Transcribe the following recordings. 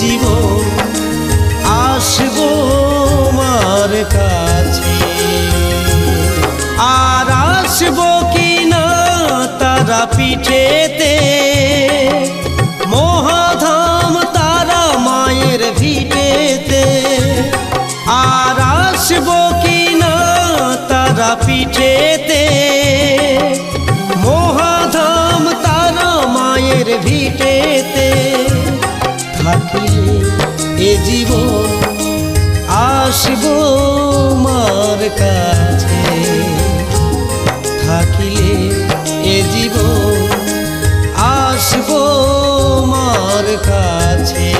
জীবন আসবো মার কাছে। আর আসবো কিনা তারা পিঠেতে, মহাধাম তারা মায়ের ভিটেতে। আর আসবো কিনা তারা পিঠেতে, মহাধাম তারা মায়ের ভিটেতে। থাকিলে এ জীবন আসবো মার কাছে, থাকিলে এ জীবন আসবো মার কাছে।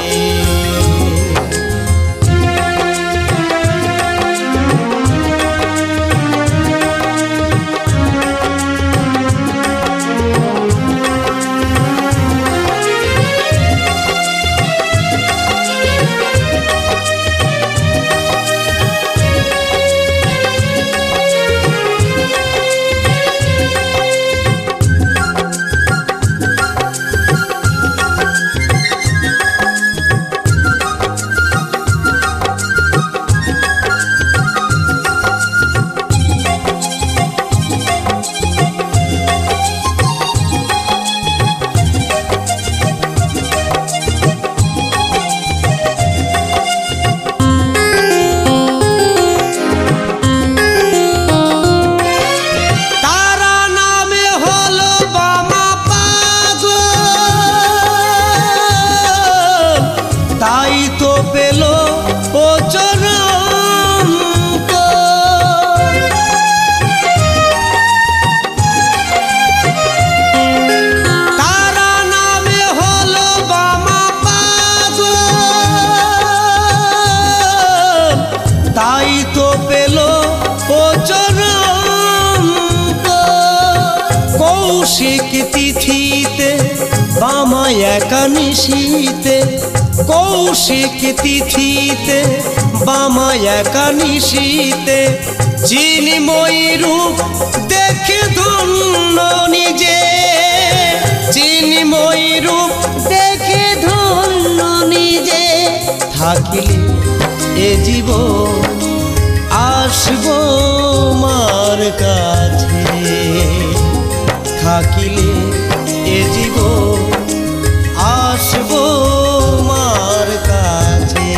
কৌশিক তিথিতে বামা একানিশীতে, কৌশিক তিথিতে বামা একানিশীতে। চিন্ময়ী রূপ দেখে ধন্য নিজে, চিন্ময়ী রূপ দেখে ধন্য নিজে। থাকিলে এ জীবন আসবো মার কাছে, থাকিলে এ জীবন আসবো মার কাছে।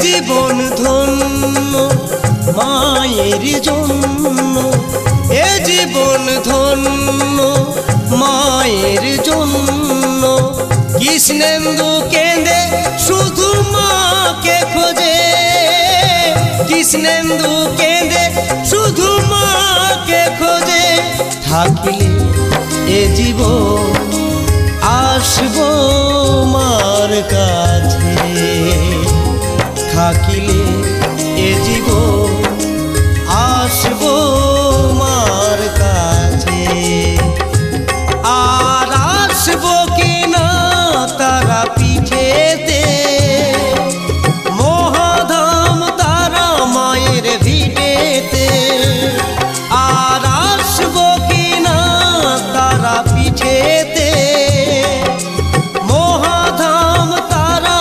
জীবন ধন্য মায়ের জন্য, এ জীবন ধন্য মায়ের জন্য। কৃষ্ণেন্দু কেঁদে শুধু মাকে খোঁজে, কৃষ্ণেন্দু কেঁদে শুধু মাকে খোঁজে। থাকিলে এ জীবন আসবো মার কাছে, থাকিলে এ জীবন আসবো মার কাছে। আর আসবো কিনা তারা পিঠেতে, মহাধাম তারা মায়ের ভিটেতে। আর আসবো কিনা তারা পিঠেতে, মহাধাম তারা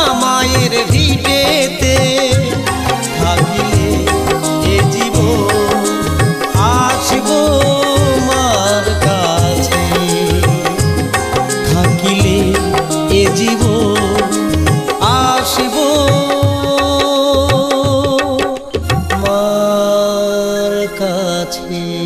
কাছে।